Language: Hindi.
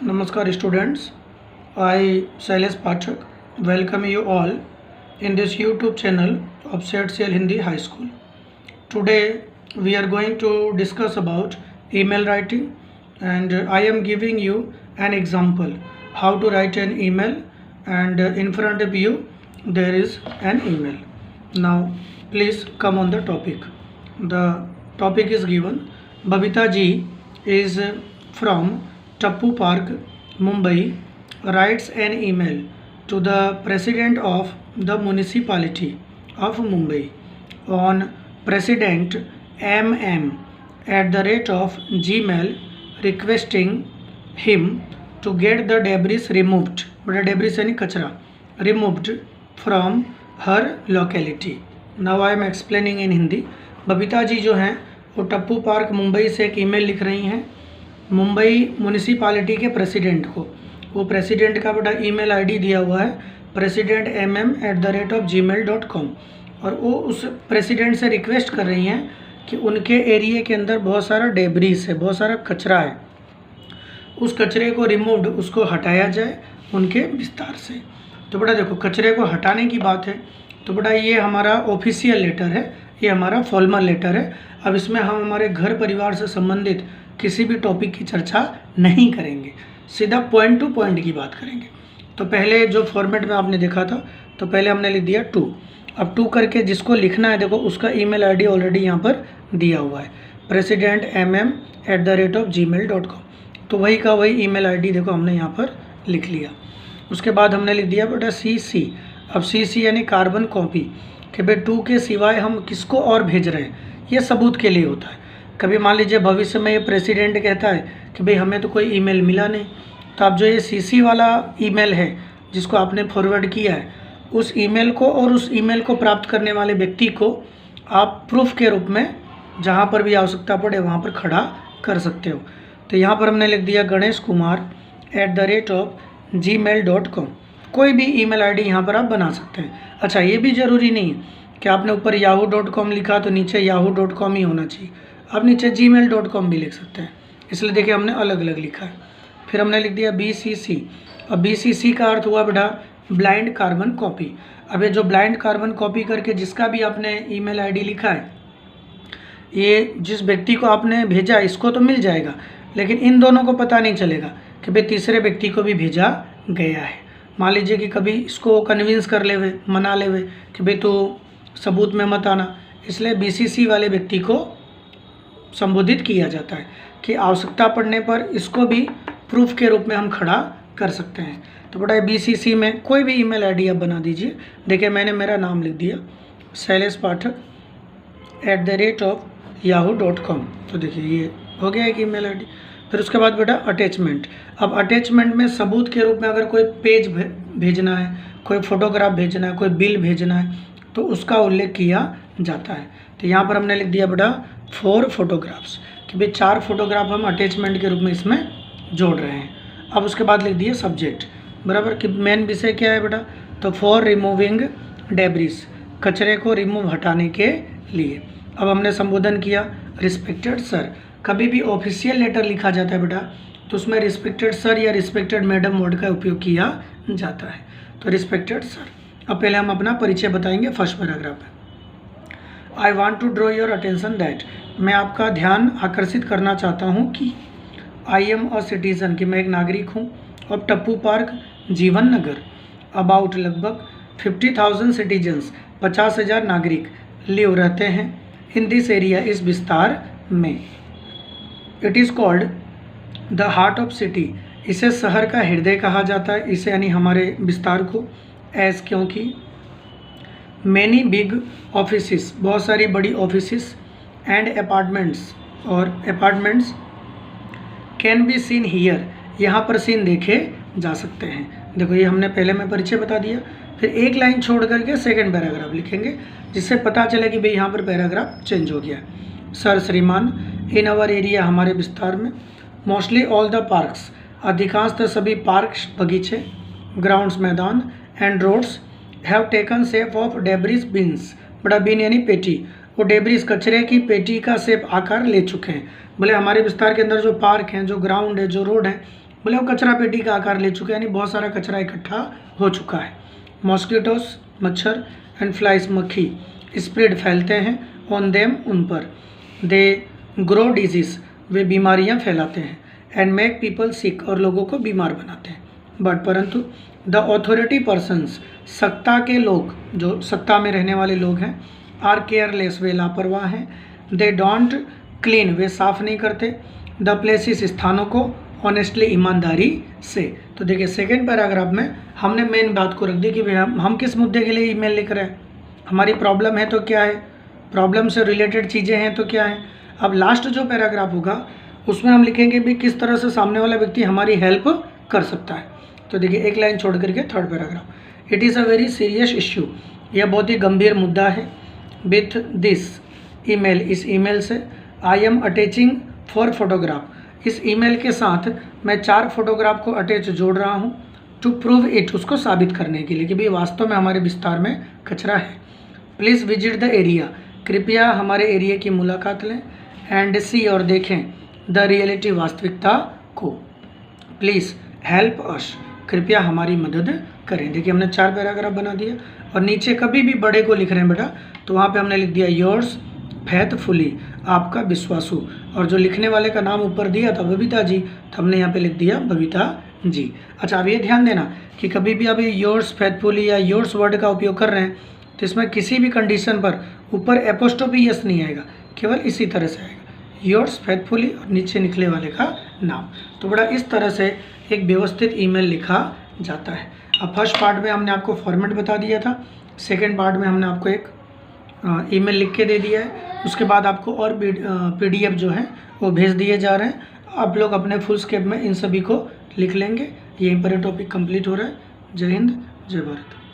Namaskar students, I Shailesh Pathak welcome you all in this YouTube channel of SETCL Hindi High School. Today we are going to discuss about email writing, and I am giving you an example how to write an email, and in front of you there is an email. Now please come on the topic. The topic is given. Babita ji is from Tappu Park, Mumbai, writes an email to the president of the municipality of Mumbai on president mm@gmail requesting him to get the debris removed, debris यानी कचरा, removed from her locality. Now I am explaining in Hindi. Babita ji जो हैं वो टप्पू पार्क मुंबई से एक ईमेल लिख रही हैं मुंबई म्यूनिसिपालिटी के प्रेसिडेंट को. वो प्रेसिडेंट का बड़ा ईमेल आईडी दिया हुआ है president@gmail.com, और वो उस प्रेसिडेंट से रिक्वेस्ट कर रही हैं कि उनके एरिया के अंदर बहुत सारा डेब्रीज है, बहुत सारा कचरा है, उस कचरे को रिमूव्ड, उसको हटाया जाए उनके विस्तार से. तो बेटा देखो, कचरे को हटाने की बात है तो बेटा ये हमारा ऑफिशियल लेटर है, ये हमारा फॉर्मल लेटर है. अब इसमें हम हमारे घर परिवार से संबंधित किसी भी टॉपिक की चर्चा नहीं करेंगे, सीधा पॉइंट टू पॉइंट की बात करेंगे. तो पहले जो फॉर्मेट में आपने देखा था तो पहले हमने लिख दिया टू. अब टू करके जिसको लिखना है देखो उसका ईमेल आईडी ऑलरेडी यहाँ पर दिया हुआ है president@gmail.com. तो वही का वही ईमेल आईडी देखो हमने यहाँ पर लिख लिया. उसके बाद हमने लिख दिया बेटा CC. अब CC यानी कार्बन कॉपी, कि भाई टू के सिवाय हम किसको और भेज रहे हैं, ये सबूत के लिए होता है. कभी मान लीजिए भविष्य में ये प्रेसिडेंट कहता है कि भाई हमें तो कोई ईमेल मिला नहीं, तो आप जो ये CC वाला ईमेल है जिसको आपने फॉरवर्ड किया है, उस ईमेल को और उस ईमेल को प्राप्त करने वाले व्यक्ति को आप प्रूफ के रूप में जहाँ पर भी आवश्यकता पड़े वहाँ पर खड़ा कर सकते हो. तो यहाँ पर हमने लिख दिया ganesh kumar@gmail.com. कोई भी ईमेल आईडी यहाँ पर आप बना सकते हैं. अच्छा, ये भी ज़रूरी नहीं है कि आपने ऊपर yahoo.com लिखा तो नीचे yahoo.com ही होना चाहिए, आप नीचे gmail.com भी लिख सकते हैं. इसलिए देखिए हमने अलग अलग लिखा है. फिर हमने लिख दिया BCC. अब BCC का अर्थ हुआ बेटा ब्लाइंड कार्बन कॉपी. अब ये जो ब्लाइंड कार्बन कॉपी करके जिसका भी आपने ईमेल आईडी लिखा है, ये जिस व्यक्ति को आपने भेजा इसको तो मिल जाएगा, लेकिन इन दोनों को पता नहीं चलेगा कि भाई तीसरे व्यक्ति को भी भेजा गया है. मान लीजिए कि कभी इसको कन्विंस कर लेवे, मना लेवे कि भाई तो सबूत में मत आना, इसलिए BCC वाले व्यक्ति को संबोधित किया जाता है कि आवश्यकता पड़ने पर इसको भी प्रूफ के रूप में हम खड़ा कर सकते हैं. तो बेटा BCC में कोई भी ईमेल आईडी आप बना दीजिए. देखिए मैंने मेरा नाम लिख दिया शैलेश पाठक @yahoo.com. तो देखिए ये हो गया एक ईमेल आईडी. फिर उसके बाद बेटा अटैचमेंट. अब अटैचमेंट में सबूत के रूप में अगर कोई पेज भेजना है, कोई फोटोग्राफ भेजना है, कोई बिल भेजना है, तो उसका उल्लेख किया जाता है. तो यहाँ पर हमने लिख दिया बेटा 4 फोटोग्राफ्स, कि भाई 4 फोटोग्राफ हम अटैचमेंट के रूप में इसमें जोड़ रहे हैं. अब उसके बाद लिख दिए सब्जेक्ट, बराबर, कि मेन विषय क्या है बेटा, तो फॉर रिमूविंग डेब्रिस, कचरे को रिमूव हटाने के लिए. अब हमने संबोधन किया रिस्पेक्टेड सर. कभी भी ऑफिशियल लेटर लिखा जाता है बेटा तो उसमें रिस्पेक्टेड सर या रिस्पेक्टेड मैडम वर्ड का उपयोग किया जाता है. तो रिस्पेक्टेड सर. अब पहले हम अपना परिचय बताएंगे फर्स्ट पैराग्राफ में. I want to draw your attention that, मैं आपका ध्यान आकर्षित करना चाहता हूँ कि आई एम अ सिटीज़न, कि मैं एक नागरिक हूँ, और टप्पू पार्क जीवन नगर, अबाउट लगभग 50,000 सिटीजन्स, 50,000 नागरिक लिव रहते हैं इन दिस एरिया, इस विस्तार में. It is called the heart of city, इसे शहर का हृदय कहा जाता है, इसे यानी हमारे विस्तार को. एज, क्योंकि मैनी बिग ऑफिसेस, बहुत सारी बड़ी ऑफिसेस, एंड अपार्टमेंट्स, और apartments can be seen here, यहाँ पर सीन देखे जा सकते हैं. देखो ये हमने पहले में परिचय बता दिया. फिर एक लाइन छोड़ करके सेकंड पैराग्राफ लिखेंगे जिससे पता चले कि भाई यहाँ पर पैराग्राफ चेंज हो गया. सर श्रीमान, इन आवर एरिया, हमारे विस्तार में, मोस्टली ऑल द पार्क्स, अधिकांशतः सभी पार्क्स, बगीचे, ग्राउंड्स, मैदान, and roads have taken shape of debris bins, बड़ा बिन यानी पेटी, वो डेब्रिस कचरे की पेटी का शेप आकार ले चुके हैं. बोले हमारे विस्तार के अंदर जो पार्क हैं, जो ग्राउंड है, जो रोड है, बोले वो कचरा पेटी का आकार ले चुका है, यानी बहुत सारा कचरा इकट्ठा हो चुका है। मॉस्किटोस मच्छर एंड फ्लाइज मक्खी स्प्रेड फैलते हैं, ऑन देम उन पर, दे ग्रो डिजीज़ वे बीमारियां फैलाते हैं, एंड मेक पीपल सिक और लोगों को बीमार बनाते हैं। बट परंतु द ऑथोरिटी पर्सन्स सत्ता के लोग, जो सत्ता में रहने वाले लोग हैं, आर केयरलेस वे लापरवाह हैं, दे डोंट क्लीन वे साफ़ नहीं करते, द प्लेसेस स्थानों को, ऑनेस्टली ईमानदारी से। तो देखिए सेकेंड पैराग्राफ में हमने मेन बात को रख दी कि भाई हम किस मुद्दे के लिए ईमेल लिख रहे हैं, हमारी प्रॉब्लम है तो क्या है, प्रॉब्लम से रिलेटेड चीज़ें हैं तो क्या है। अब लास्ट जो पैराग्राफ होगा उसमें हम लिखेंगे भी किस तरह से सामने वाला व्यक्ति हमारी हेल्प कर सकता है। तो देखिए एक लाइन छोड़ करके third paragraph, it is a very serious issue, यह बहुत ही गंभीर मुद्दा है। विथ दिस ईमेल, इस ईमेल से, आई एम अटैचिंग 4 फोटोग्राफ, इस ईमेल के साथ मैं 4 फोटोग्राफ को अटैच जोड़ रहा हूँ, टू प्रूव इट, उसको साबित करने के लिए कि भाई वास्तव में हमारे विस्तार में कचरा है। प्लीज़ विजिट द एरिया, कृपया हमारे एरिया की मुलाकात लें, एंड सी और देखें द रियलिटी, वास्तविकता को। प्लीज़ हेल्प अस, कृपया हमारी मदद करें। देखिए हमने 4 पैराग्राफ बना दिया, और नीचे कभी भी बड़े को लिख रहे हैं बेटा तो वहाँ पे हमने लिख दिया योर्स फैथफुली, आपका विश्वासु, और जो लिखने वाले का नाम ऊपर दिया था बबीता जी, तो हमने यहाँ पे लिख दिया बबीता जी। अच्छा अब ये ध्यान देना कि कभी भी आप योर्स फैथफुली या योर्स वर्ड का उपयोग कर रहे हैं तो इसमें किसी भी कंडीशन पर ऊपर एपोस्ट्रोफी यस नहीं आएगा, केवल इसी तरह से आएगा, योर्स फैथफुली और नीचे निकले वाले का नाम। तो बड़ा इस तरह से एक व्यवस्थित ईमेल लिखा जाता है। अब फर्स्ट पार्ट में हमने आपको फॉर्मेट बता दिया था, सेकंड पार्ट में हमने आपको एक ईमेल लिख के दे दिया है, उसके बाद आपको और PDF जो है वो भेज दिए जा रहे हैं। आप लोग अपने फुल स्केप में इन सभी को लिख लेंगे। यहीं पर टॉपिक कंप्लीट हो रहा है। जय हिंद, जय भारत।